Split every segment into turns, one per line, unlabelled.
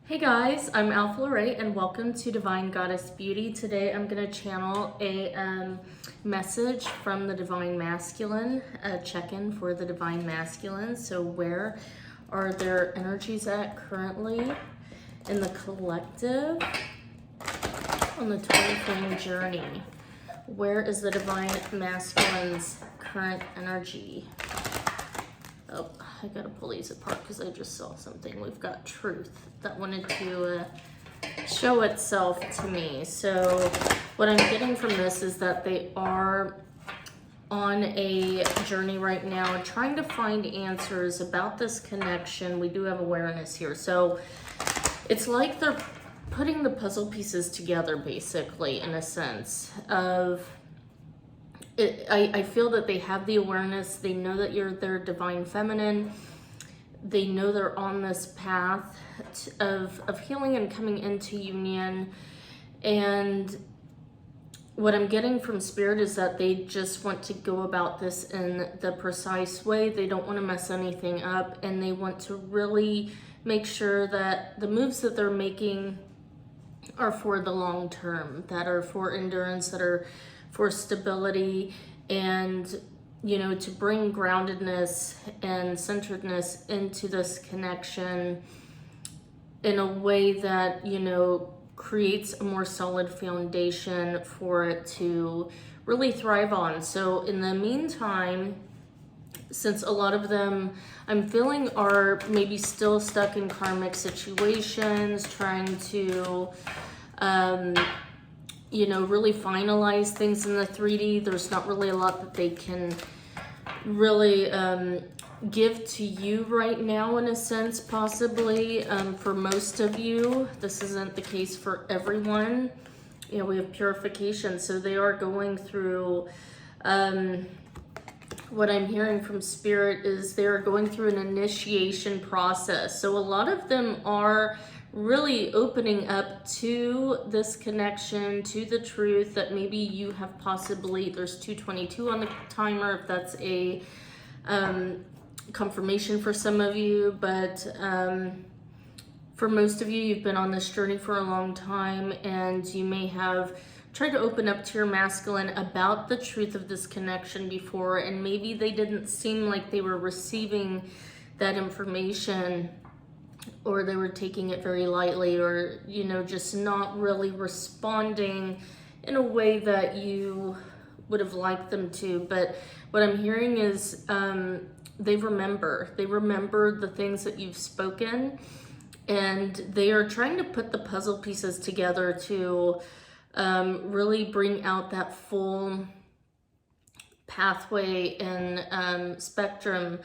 Hey guys, I'm Alpha Lorraine and welcome to Divine Goddess Beauty. Today I'm going to channel a message from the Divine Masculine, a check-in for the Divine Masculine. So where are their energies at currently in the collective on the twin flame journey? Where is the Divine Masculine's current energy? Oh, I gotta pull these apart because I just saw something. We've got truth that wanted to show itself to me. So what I'm getting from this is that they are on a journey right now trying to find answers about this connection. We do have awareness here. So it's like they're putting the puzzle pieces together, basically, in a sense of I feel that they have the awareness. They know that you're their divine feminine. They know they're on this path of healing and coming into union. And what I'm getting from Spirit is that they just want to go about this in the precise way. They don't want to mess anything up, and they want to really make sure that the moves that they're making are for the long term, that are for endurance, that are for stability, and to bring groundedness and centeredness into this connection in a way that creates a more solid foundation for it to really thrive on. So in the meantime, since a lot of them I'm feeling are maybe still stuck in karmic situations, trying to really finalize things in the 3D. There's not really a lot that they can really give to you right now, in a sense, possibly. For most of you, this isn't the case for everyone. We have purification, so they are going through, what I'm hearing from Spirit is they're going through an initiation process. So a lot of them are really opening up to this connection, to the truth that maybe you have possibly, there's 222 on the timer, if that's a confirmation for some of you, but for most of you, you've been on this journey for a long time, and you may have tried to open up to your masculine about the truth of this connection before, and maybe they didn't seem like they were receiving that information, or they were taking it very lightly, or just not really responding in a way that you would have liked them to. But what I'm hearing is they remember the things that you've spoken, and they are trying to put the puzzle pieces together to really bring out that full pathway and spectrum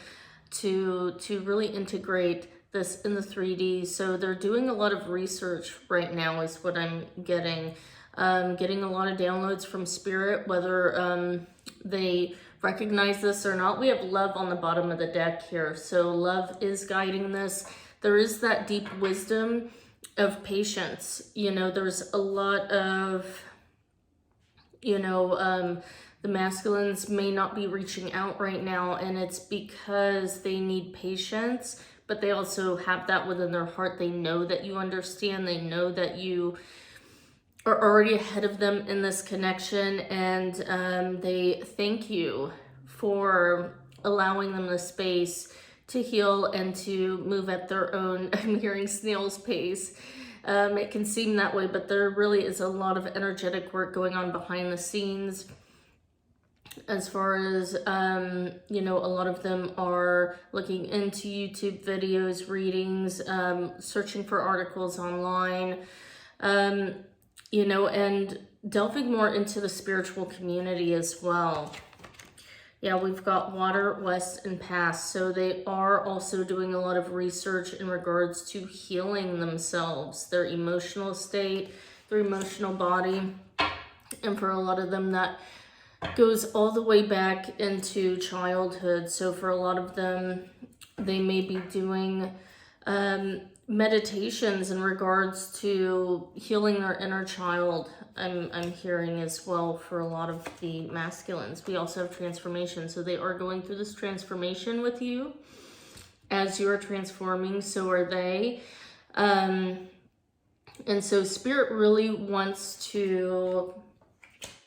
to really integrate this in the 3D. So they're doing a lot of research right now is what I'm getting. Getting a lot of downloads from Spirit, whether they recognize this or not. We have love on the bottom of the deck here. So love is guiding this. There is that deep wisdom of patience. There's a lot of, the masculines may not be reaching out right now, and it's because they need patience, but they also have that within their heart. They know that you understand. They know that you are already ahead of them in this connection, and they thank you for allowing them the space to heal and to move at their own, I'm hearing, snail's pace. It can seem that way, but there really is a lot of energetic work going on behind the scenes. As far as, a lot of them are looking into YouTube videos, readings, searching for articles online, and delving more into the spiritual community as well. Yeah, we've got water, west, and past. So they are also doing a lot of research in regards to healing themselves, their emotional state, their emotional body. And for a lot of them, that goes all the way back into childhood. So for a lot of them, they may be doing meditations in regards to healing their inner child. I'm hearing as well for a lot of the masculines. We also have transformation. So they are going through this transformation with you as you're transforming. So are they. And so Spirit really wants to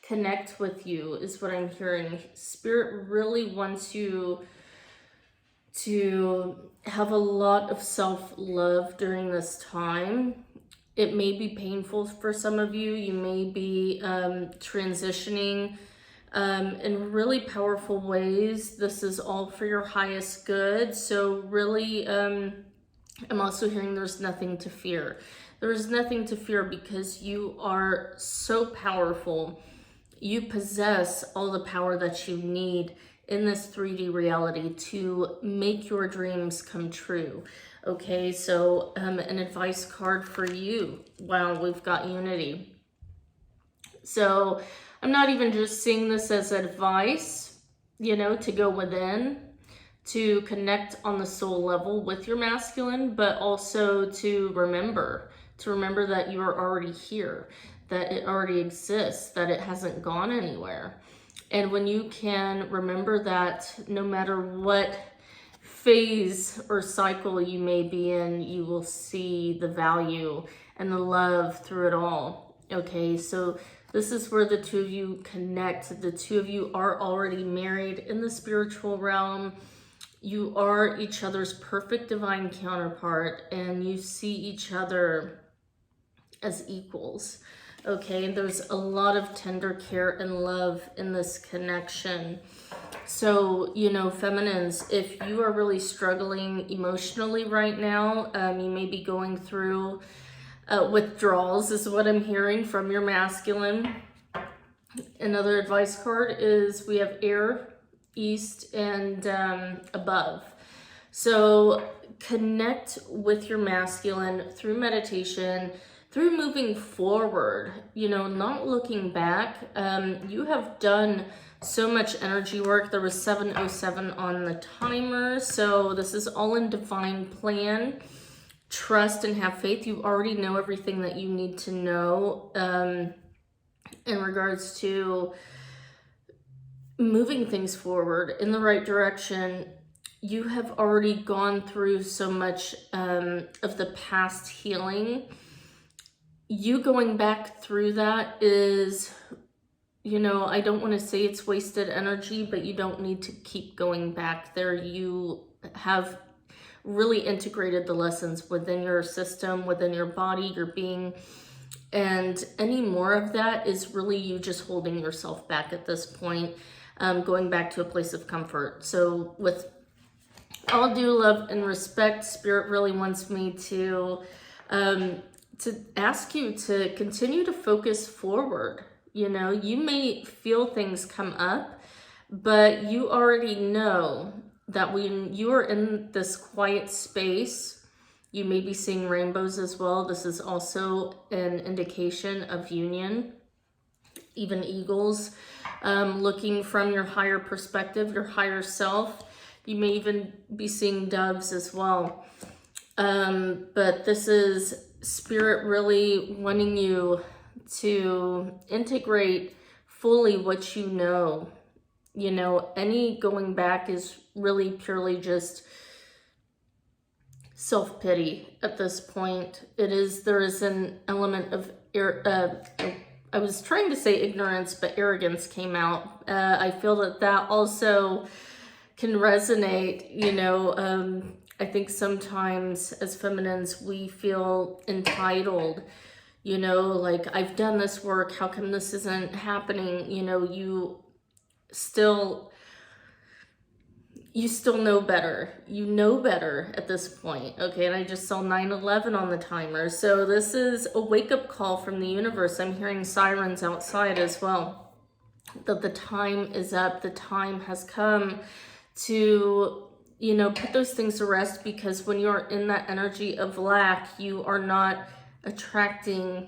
connect with you, is what I'm hearing. Spirit really wants you to have a lot of self-love during this time. It may be painful for some of you. You may be transitioning in really powerful ways. This is all for your highest good. So really, I'm also hearing there's nothing to fear. There is nothing to fear because you are so powerful. You possess all the power that you need in this 3D reality to make your dreams come true. Okay, so an advice card for you. Wow, we've got unity. So I'm not even just seeing this as advice, you know, to go within, to connect on the soul level with your masculine, but also to remember that you are already here, that it already exists, that it hasn't gone anywhere. And when you can remember that, no matter what phase or cycle you may be in, you will see the value and the love through it all. Okay, so this is where the two of you connect. The two of you are already married in the spiritual realm. You are each other's perfect divine counterpart, and you see each other as equals. Okay, there's a lot of tender care and love in this connection. So, you know, feminines, if you are really struggling emotionally right now, you may be going through withdrawals, is what I'm hearing from your masculine. Another advice card is we have air, east, and above. So connect with your masculine through meditation, through moving forward, you know, not looking back. You have done so much energy work. There was 7:07 on the timer. So this is all in divine plan. Trust and have faith. You already know everything that you need to know in regards to moving things forward in the right direction. You have already gone through so much of the past healing. You going back through that is, you know, I don't want to say it's wasted energy, but you don't need to keep going back there. You have really integrated the lessons within your system, within your body, your being, and any more of that is really you just holding yourself back at this point, going back to a place of comfort. So with all due love and respect, Spirit really wants me to ask you to continue to focus forward. You know, you may feel things come up, but you already know that when you are in this quiet space, you may be seeing rainbows as well. This is also an indication of union, even eagles, looking from your higher perspective, your higher self. You may even be seeing doves as well. But this is Spirit really wanting you to integrate fully what you know. You know, any going back is really purely just self-pity at this point. There is an element of, I was trying to say ignorance, but arrogance came out. I feel that also can resonate, you know. I think sometimes as feminines, we feel entitled, you know, like, I've done this work, how come this isn't happening? You know, you still know better. You know better at this point, okay? And I just saw 9:11 on the timer. So this is a wake-up call from the universe. I'm hearing sirens outside as well, that the time is up. The time has come to, you know, put those things to rest, because when you're in that energy of lack, you are not attracting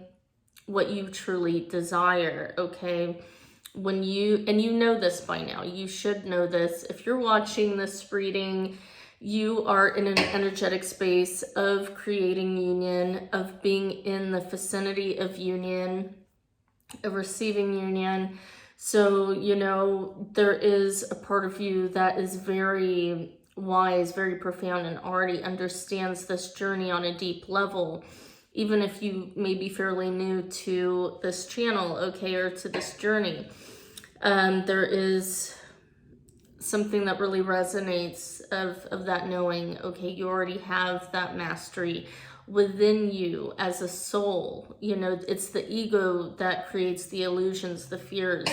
what you truly desire, okay? When you, and you know this by now, you should know this. If you're watching this reading, you are in an energetic space of creating union, of being in the vicinity of union, of receiving union. So, you know, there is a part of you that is very wise, very profound, and already understands this journey on a deep level. Even if you may be fairly new to this channel, okay, or to this journey, there is something that really resonates of that knowing, okay, you already have that mastery within you as a soul. You know, it's the ego that creates the illusions, the fears.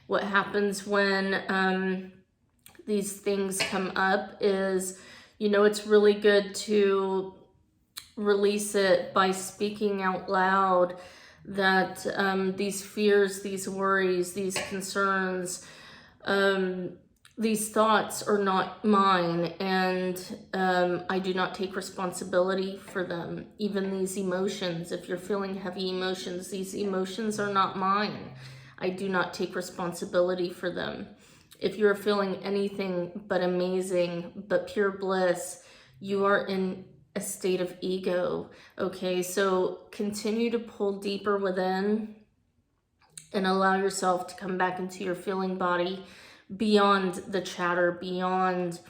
What happens when these things come up is, you know, it's really good to release it by speaking out loud that these fears, these worries, these concerns, these thoughts are not mine, and I do not take responsibility for them. Even these emotions, if you're feeling heavy emotions, these emotions are not mine. I do not take responsibility for them. If you're feeling anything but amazing, but pure bliss, you are in a state of ego, okay? So continue to pull deeper within and allow yourself to come back into your feeling body, beyond the chatter, beyond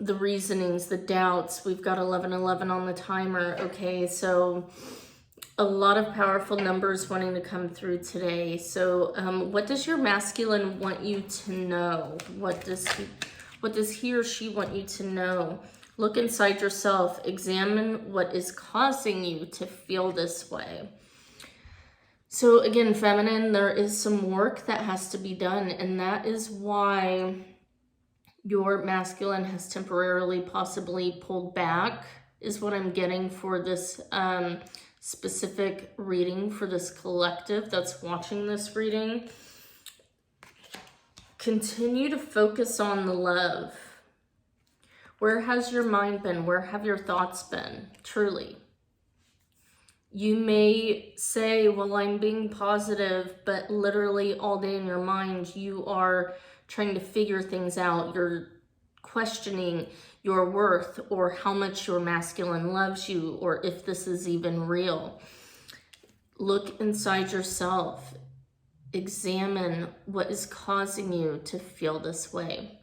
the reasonings, the doubts. We've got 11:11 on the timer, okay? So a lot of powerful numbers wanting to come through today. So what does your masculine want you to know? What does he or she want you to know? Look inside yourself. Examine what is causing you to feel this way. So again, feminine, there is some work that has to be done, and that is why your masculine has temporarily possibly pulled back, is what I'm getting for this specific reading for this collective that's watching this reading. Continue to focus on the love. Where has your mind been? Where have your thoughts been? Truly. You may say, well, I'm being positive, but literally all day in your mind, you are trying to figure things out. You're questioning your worth, or how much your masculine loves you, or if this is even real. Look inside yourself. Examine what is causing you to feel this way.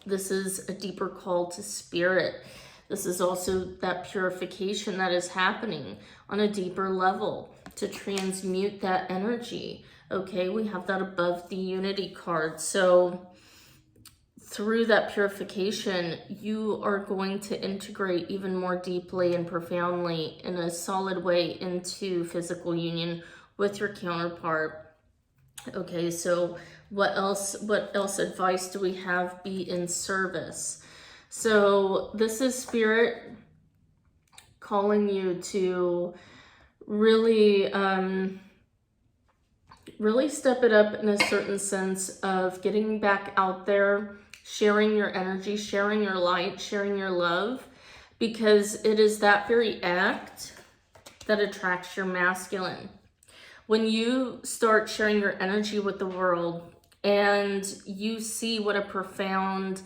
This is a deeper call to spirit. This is also that purification that is happening on a deeper level to transmute that energy. Okay, we have that above the unity card. So through that purification, you are going to integrate even more deeply and profoundly in a solid way into physical union with your counterpart. Okay, so what else advice do we have? Be in service. So this is spirit calling you to really step it up in a certain sense of getting back out there, sharing your energy, sharing your light, sharing your love, because it is that very act that attracts your masculine. When you start sharing your energy with the world and you see what a profound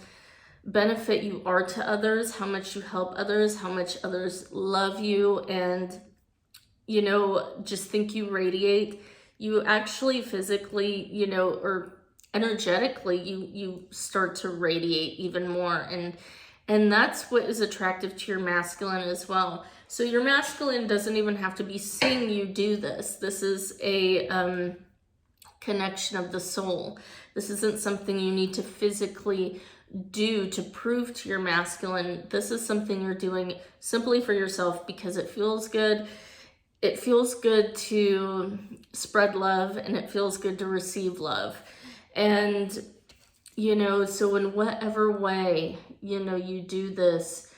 benefit you are to others, how much you help others, how much others love you, and, you know, just think you radiate, you actually physically, you know, or energetically, you start to radiate even more. And that's what is attractive to your masculine as well. So your masculine doesn't even have to be seeing you do this. This is a connection of the soul. This isn't something you need to physically do to prove to your masculine. This is something you're doing simply for yourself because it feels good. It feels good to spread love, and it feels good to receive love. And, you know, so in whatever way, you know, you do this,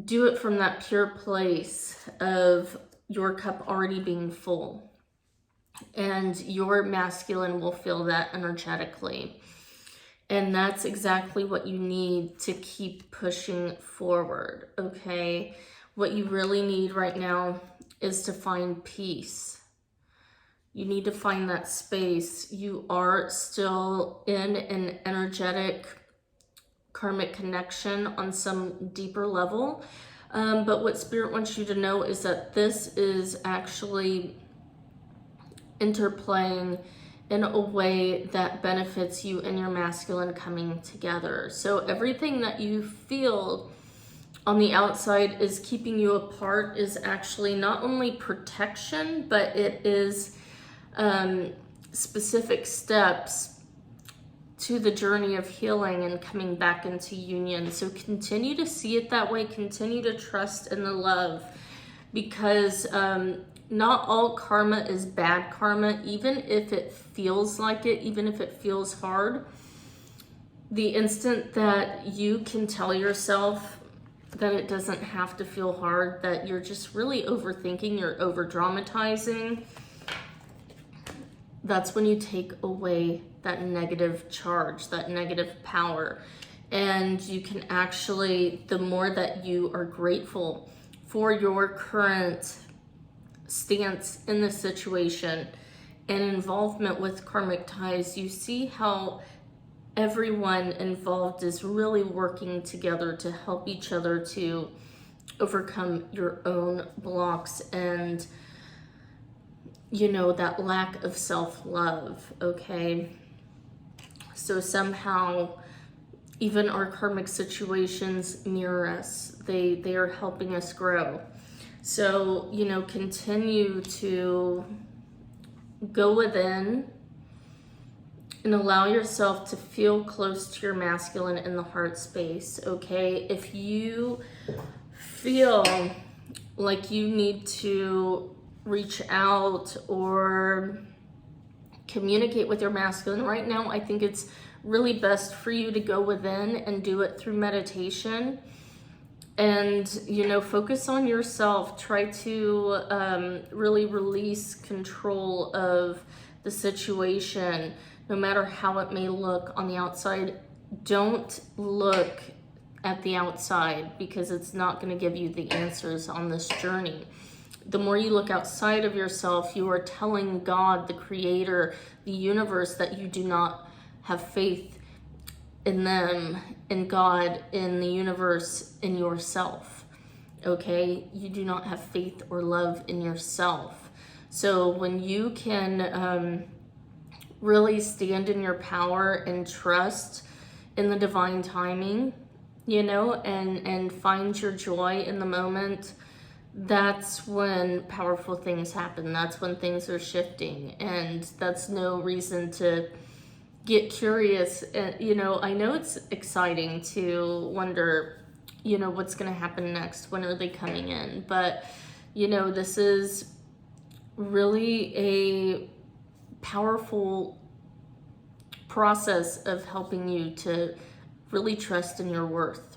do it from that pure place of your cup already being full. And your masculine will feel that energetically. And that's exactly what you need to keep pushing forward, okay? What you really need right now is to find peace. You need to find that space. You are still in an energetic karmic connection on some deeper level. But what Spirit wants you to know is that this is actually interplaying in a way that benefits you and your masculine coming together. So everything that you feel on the outside is keeping you apart is actually not only protection, but it is specific steps to the journey of healing and coming back into union. So continue to see it that way. Continue to trust in the love, because not all karma is bad karma, even if it feels like it, even if it feels hard. The instant that you can tell yourself that it doesn't have to feel hard, that you're just really overthinking, you're over dramatizing, that's when you take away that negative charge, that negative power. And you can actually, the more that you are grateful for your current stance in the situation and involvement with karmic ties, you see how everyone involved is really working together to help each other to overcome your own blocks and, you know, that lack of self-love, okay? So somehow even our karmic situations mirror us. They are helping us grow. So, you know, continue to go within and allow yourself to feel close to your masculine in the heart space, okay? If you feel like you need to reach out or communicate with your masculine right now, I think it's really best for you to go within and do it through meditation. And, you know, focus on yourself. Try to really release control of the situation, no matter how it may look on the outside. Don't look at the outside, because it's not going to give you the answers on this journey. The more you look outside of yourself, you are telling God, the creator, the universe, that you do not have faith in them, in God, in the universe, in yourself, okay? You do not have faith or love in yourself. So when you can really stand in your power and trust in the divine timing, you know, and find your joy in the moment, that's when powerful things happen. That's when things are shifting, and that's no reason to get curious. And, you know, I know it's exciting to wonder, you know, what's going to happen next. When are they coming in? But, you know, this is really a powerful process of helping you to really trust in your worth,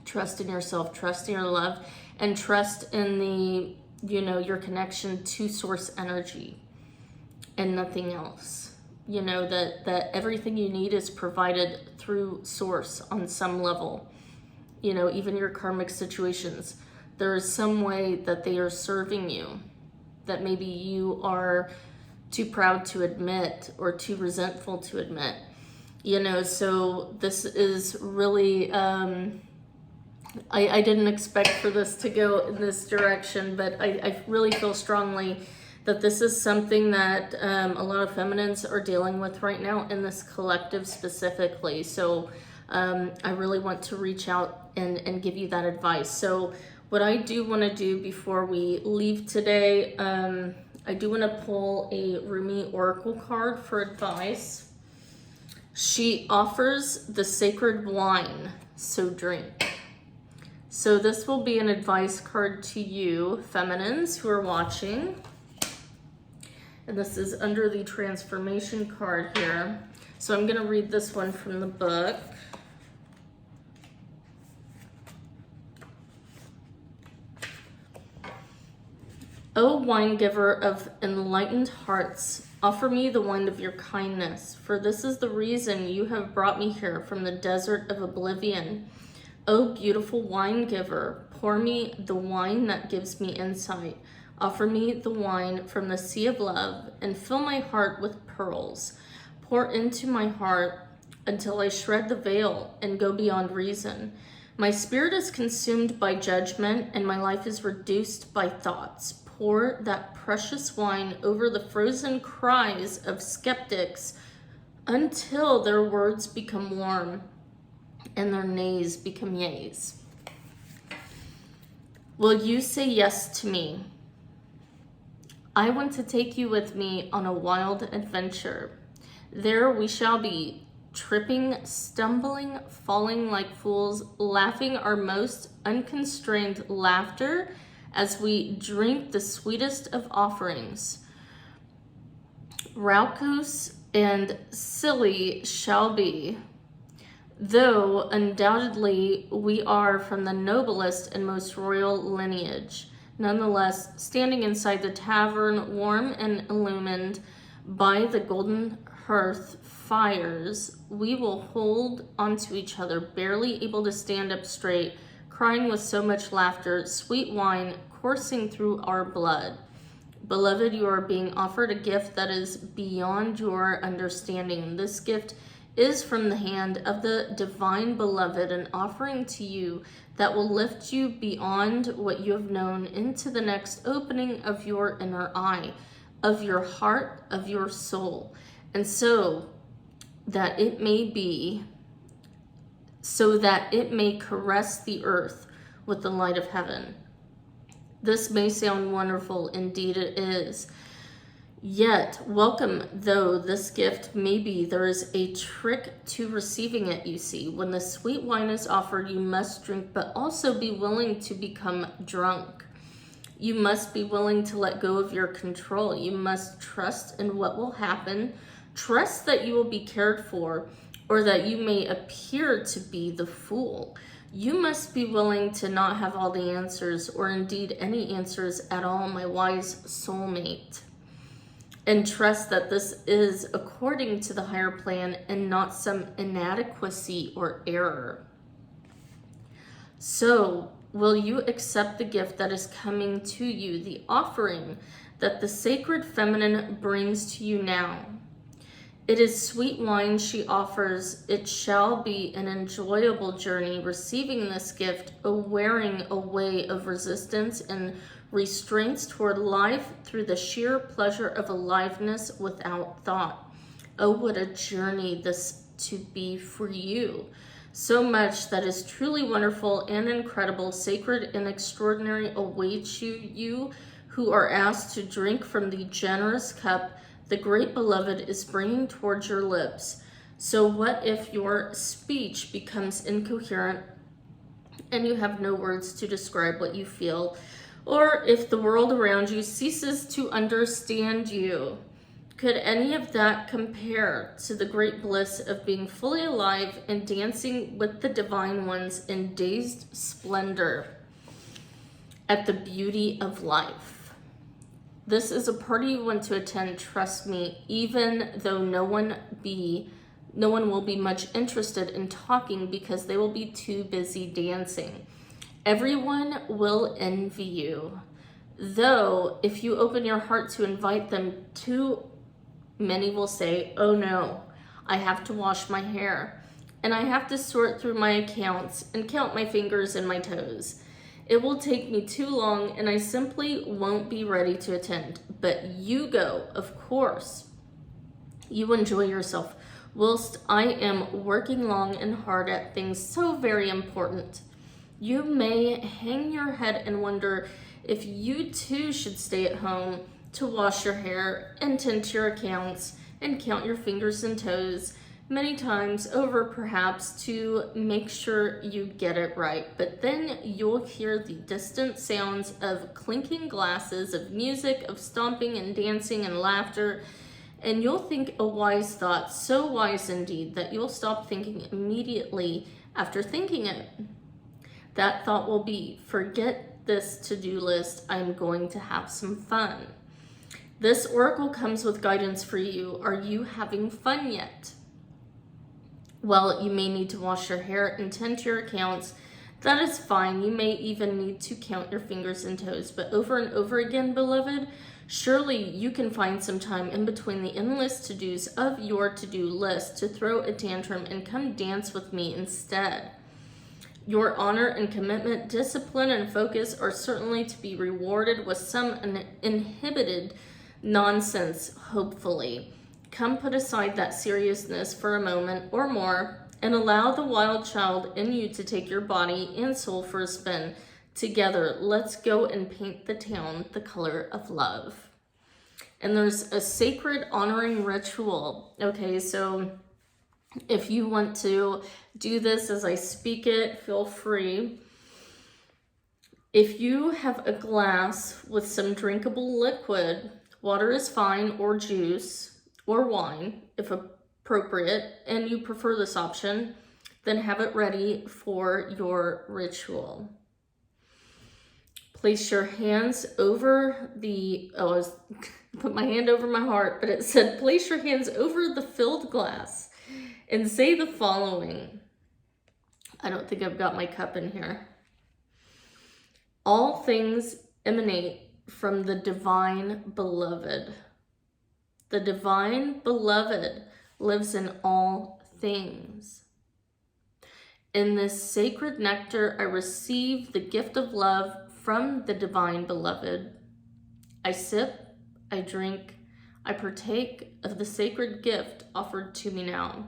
trust in yourself, trust in your love, and trust in the, you know, your connection to source energy and nothing else. You know, that everything you need is provided through source on some level. You know, even your karmic situations, there is some way that they are serving you that maybe you are too proud to admit or too resentful to admit. You know, so this is really, I didn't expect for this to go in this direction, but I really feel strongly that this is something that a lot of feminines are dealing with right now in this collective specifically. So I really want to reach out and give you that advice. So what I do want to do before we leave today, I do want to pull a Rumi Oracle card for advice. She offers the sacred wine, so drink. So this will be an advice card to you, feminines who are watching. And this is under the transformation card here. So I'm going to read this one from the book. O wine giver of enlightened hearts, offer me the wine of your kindness, for this is the reason you have brought me here from the desert of oblivion. O beautiful wine giver, pour me the wine that gives me insight. Offer me the wine from the sea of love and fill my heart with pearls. Pour into my heart until I shred the veil and go beyond reason. My spirit is consumed by judgment and my life is reduced by thoughts. pour that precious wine over the frozen cries of skeptics until their words become warm and their nays become yays. Will you say yes to me? I want to take you with me on a wild adventure. There we shall be, tripping, stumbling, falling like fools, laughing our most unconstrained laughter as we drink the sweetest of offerings. Raucous and silly shall be, though undoubtedly we are from the noblest and most royal lineage. Nonetheless, standing inside the tavern, warm and illumined by the golden hearth fires, we will hold onto each other, barely able to stand up straight, crying with so much laughter, sweet wine coursing through our blood. Beloved, you are being offered a gift that is beyond your understanding. This gift is from the hand of the divine beloved, an offering to you that will lift you beyond what you have known into the next opening of your inner eye, of your heart, of your soul. And so that it may caress the earth with the light of heaven. This may sound wonderful, indeed it is. Yet, welcome though this gift may be, there is a trick to receiving it, you see. When the sweet wine is offered, you must drink, but also be willing to become drunk. You must be willing to let go of your control. You must trust in what will happen. Trust that you will be cared for, or that you may appear to be the fool. You must be willing to not have all the answers, or indeed any answers at all, my wise soulmate. And trust that this is according to the higher plan and not some inadequacy or error. So, will you accept the gift that is coming to you, the offering that the sacred feminine brings to you now? It is sweet wine she offers. It shall be an enjoyable journey receiving this gift, a wearing away of resistance and restraints toward life through the sheer pleasure of aliveness without thought. Oh, what a journey this to be for you. So much that is truly wonderful and incredible, sacred and extraordinary awaits you who are asked to drink from the generous cup the great beloved is bringing towards your lips. So what if your speech becomes incoherent and you have no words to describe what you feel? Or if the world around you ceases to understand you? Could any of that compare to the great bliss of being fully alive and dancing with the divine ones in dazed splendor at the beauty of life? This is a party you want to attend, trust me, even though no one will be much interested in talking because they will be too busy dancing. Everyone will envy you, though if you open your heart to invite them, too many will say, oh no, I have to wash my hair, and I have to sort through my accounts and count my fingers and my toes. It will take me too long and I simply won't be ready to attend. But you go, of course. You enjoy yourself, whilst I am working long and hard at things so very important. You may hang your head and wonder if you too should stay at home to wash your hair and tend to your accounts and count your fingers and toes many times over, perhaps to make sure you get it right. But then you'll hear the distant sounds of clinking glasses, of music, of stomping and dancing and laughter, and you'll think a wise thought, so wise indeed that you'll stop thinking immediately after thinking it. That thought will be, forget this to-do list, I'm going to have some fun. This oracle comes with guidance for you. Are you having fun yet? Well, you may need to wash your hair and tend to your accounts. That is fine. You may even need to count your fingers and toes. But over and over again, beloved, surely you can find some time in between the endless to-dos of your to-do list to throw a tantrum and come dance with me instead. Your honor and commitment, discipline, and focus are certainly to be rewarded with some inhibited nonsense, hopefully. Come put aside that seriousness for a moment or more and allow the wild child in you to take your body and soul for a spin. Together, let's go and paint the town the color of love. And there's a sacred honoring ritual. Okay, so if you want to do this as I speak it, feel free. If you have a glass with some drinkable liquid, water is fine, or juice, or wine, if appropriate, and you prefer this option, then have it ready for your ritual. Place your hands over the, I put my hand over my heart, but it said place your hands over the filled glass and say the following. I don't think I've got my cup in here. All things emanate from the divine beloved. The divine beloved lives in all things. In this sacred nectar, I receive the gift of love from the divine beloved. I sip, I drink, I partake of the sacred gift offered to me now.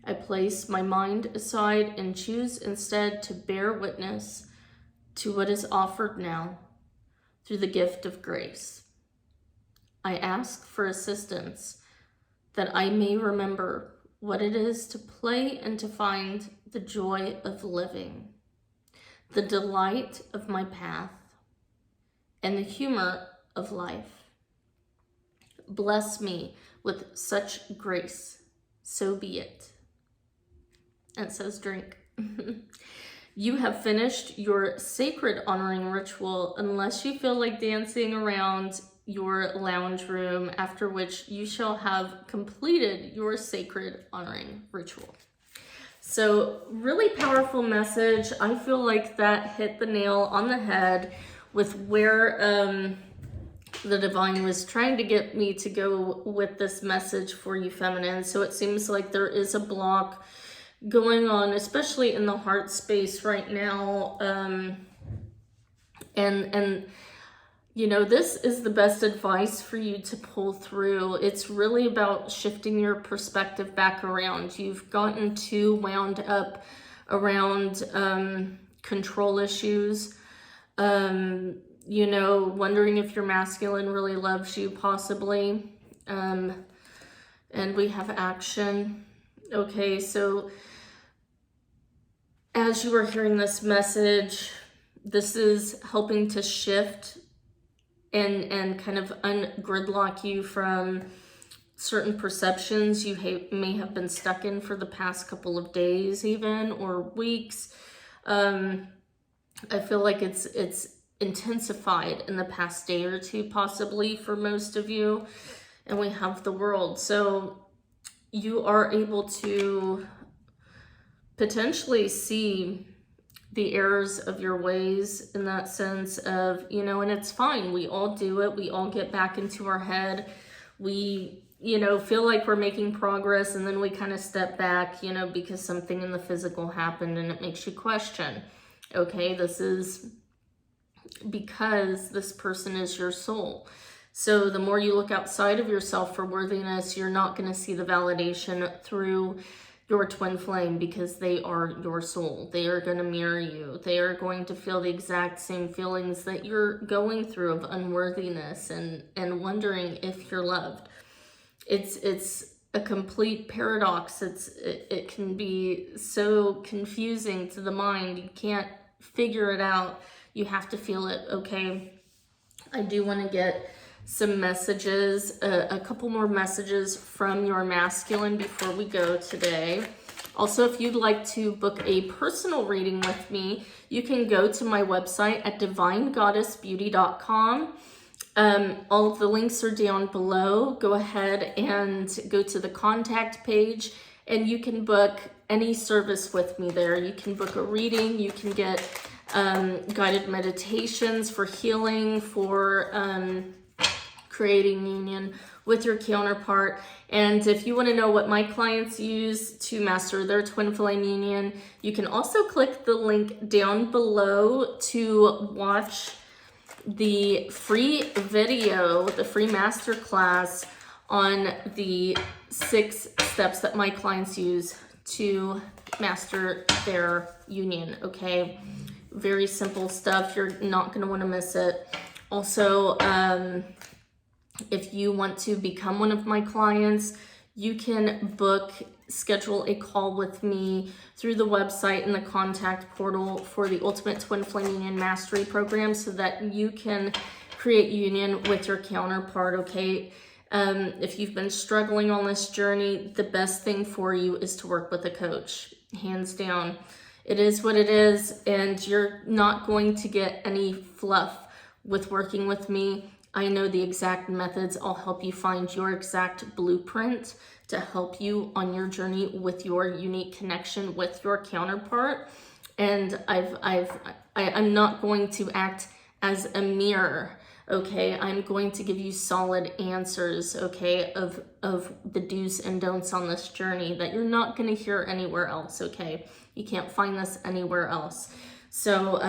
I place my mind aside and choose instead to bear witness to what is offered now through the gift of grace. I ask for assistance that I may remember what it is to play and to find the joy of living, the delight of my path, and the humor of life. Bless me with such grace, so be it. And it says drink. You have finished your sacred honoring ritual unless you feel like dancing around your lounge room, after which you shall have completed your sacred honoring ritual. So really powerful message. I feel like that hit the nail on the head with where the divine was trying to get me to go with this message for you feminine. So it seems like there is a block going on, especially in the heart space right now. And you know, this is the best advice for you to pull through. It's really about shifting your perspective back around. You've gotten too wound up around control issues, you know, wondering if your masculine really loves you, possibly. And we have action. Okay, so as you are hearing this message, this is helping to shift and kind of ungridlock you from certain perceptions you may have been stuck in for the past couple of days even, or weeks. I feel like it's intensified in the past day or two, possibly for most of you. And we have the world. So you are able to potentially see the errors of your ways, in that sense of, you know, and it's fine. We all do it. We all get back into our head. We, you know, feel like we're making progress, and then we kind of step back, you know, because something in the physical happened and it makes you question, okay, this is because this person is your soul. So the more you look outside of yourself for worthiness, you're not going to see the validation through your twin flame, because they are your soul. They are going to mirror you. They are going to feel the exact same feelings that you're going through of unworthiness and wondering if you're loved. It's a complete paradox. It can be so confusing to the mind. You can't figure it out. You have to feel it, okay? I do want to get some messages, a couple more messages from your masculine before we go today. Also, if you'd like to book a personal reading with me, you can go to my website at divinegoddessbeauty.com. All of the links are down below. Go ahead and go to the contact page, and you can book any service with me there. You can book a reading. You can get guided meditations for healing, for creating union with your counterpart. And if you want to know what my clients use to master their twin flame union, you can also click the link down below to watch the free video, the free masterclass on the 6 steps that my clients use to master their union, okay? Very simple stuff. You're not going to want to miss it. Also, if you want to become one of my clients, you can schedule a call with me through the website and the contact portal for the Ultimate Twin Flame Union Mastery Program so that you can create union with your counterpart, okay? If you've been struggling on this journey, the best thing for you is to work with a coach, hands down. It is what it is, and you're not going to get any fluff with working with me. I know the exact methods. I'll help you find your exact blueprint to help you on your journey with your unique connection with your counterpart. And I'm not going to act as a mirror, okay? I'm going to give you solid answers, okay, of the do's and don'ts on this journey that you're not going to hear anywhere else, okay? You can't find this anywhere else. So,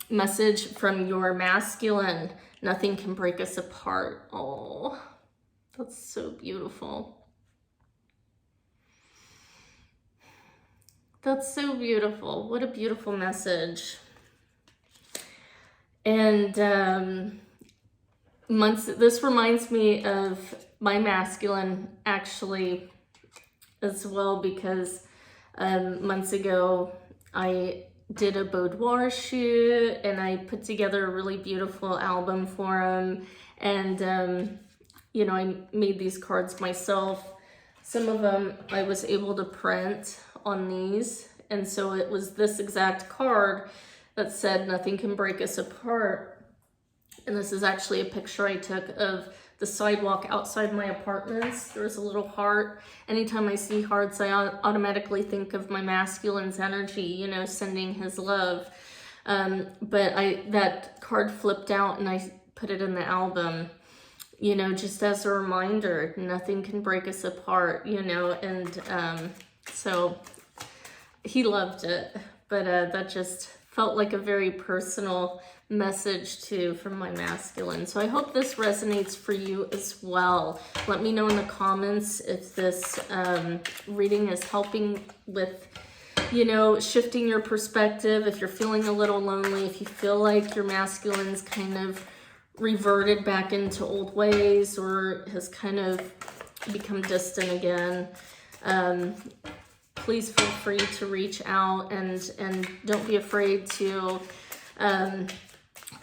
message from your masculine: nothing can break us apart. Oh, that's so beautiful. That's so beautiful. What a beautiful message. And this reminds me of my masculine actually as well, because months ago I did a boudoir shoot and I put together a really beautiful album for him. And, you know, I made these cards myself. Some of them I was able to print on these. And so it was this exact card that said, nothing can break us apart. And this is actually a picture I took of the sidewalk outside my apartments. There's a little heart. Anytime I see hearts, I automatically think of my masculine's energy, you know, sending his love. But that card flipped out and I put it in the album, you know, just as a reminder, nothing can break us apart, you know. And so he loved it, but that just felt like a very personal message too from my masculine. So I hope this resonates for you as well. Let me know in the comments if this reading is helping with, you know, shifting your perspective, if you're feeling a little lonely, if you feel like your masculine's kind of reverted back into old ways or has kind of become distant again. Please feel free to reach out and don't be afraid to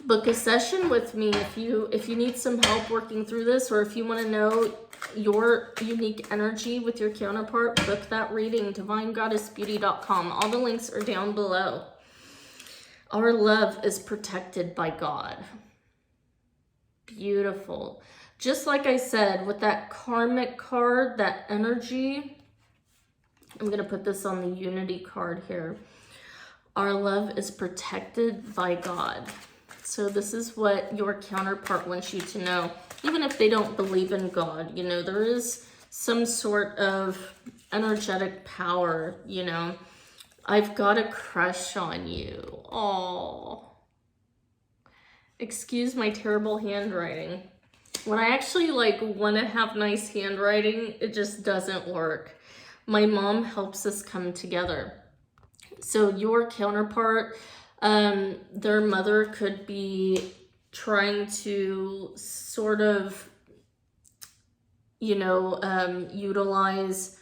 book a session with me if you need some help working through this, or if you want to know your unique energy with your counterpart. Book that reading, divinegoddessbeauty.com. All the links are down below. Our love is protected by God. Beautiful. Just like I said, with that karmic card, that energy, I'm going to put this on the unity card here. Our love is protected by God. So this is what your counterpart wants you to know. Even if they don't believe in God, you know, there is some sort of energetic power, you know. I've got a crush on you. Oh. Excuse my terrible handwriting. When I actually want to have nice handwriting, it just doesn't work. My mom helps us come together. So your counterpart, their mother could be trying to sort of, you know, utilize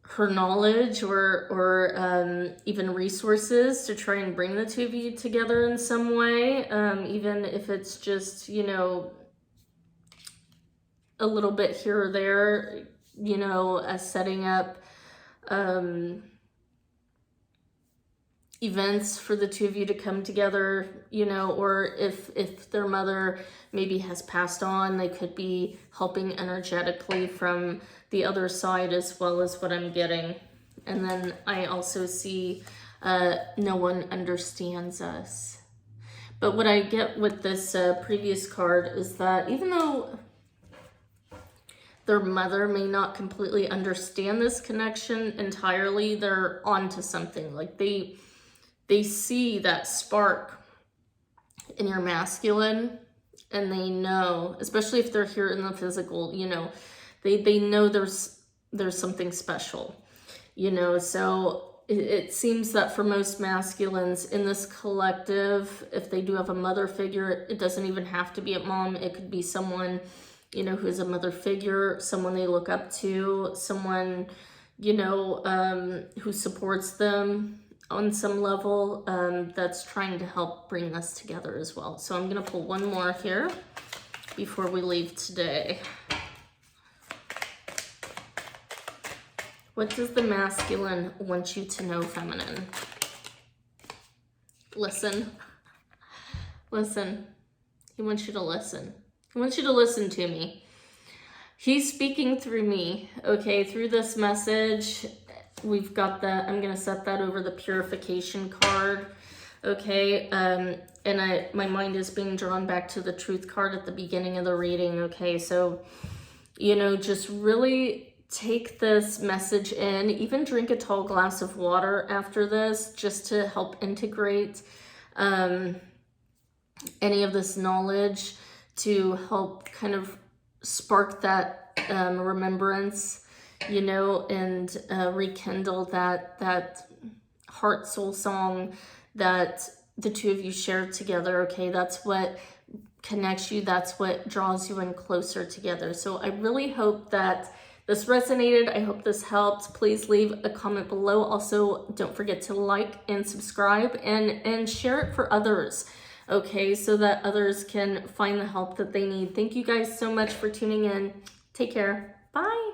her knowledge or even resources to try and bring the two of you together in some way, even if it's just, you know, a little bit here or there, you know, as setting up events for the two of you to come together, you know, or if their mother maybe has passed on, they could be helping energetically from the other side as well as what I'm getting. And then I also see no one understands us. But what I get with this previous card is that even though their mother may not completely understand this connection entirely, they're onto something. Like they see that spark in your masculine, and they know, especially if they're here in the physical, you know, they know there's something special, you know. So it seems that for most masculines in this collective, if they do have a mother figure, it doesn't even have to be a mom. It could be someone, you know, who is a mother figure, someone they look up to, someone, you know, who supports them on some level, that's trying to help bring this together as well. So I'm going to pull one more here before we leave today. What does the masculine want you to know, feminine? Listen. Listen. He wants you to listen. He wants you to listen to me. He's speaking through me, okay? Through this message, we've got that. I'm going to set that over the purification card, okay? And my mind is being drawn back to the truth card at the beginning of the reading, okay? So, you know, just really take this message in, even drink a tall glass of water after this, just to help integrate any of this knowledge, to help kind of spark that remembrance, you know, and rekindle that heart soul song that the two of you shared together, okay? That's what connects you. That's what draws you in closer together. So I really hope that this resonated. I hope this helped. Please leave a comment below. Also, don't forget to like and subscribe and share it for others, okay, so that others can find the help that they need. Thank you guys so much for tuning in. Take care. Bye.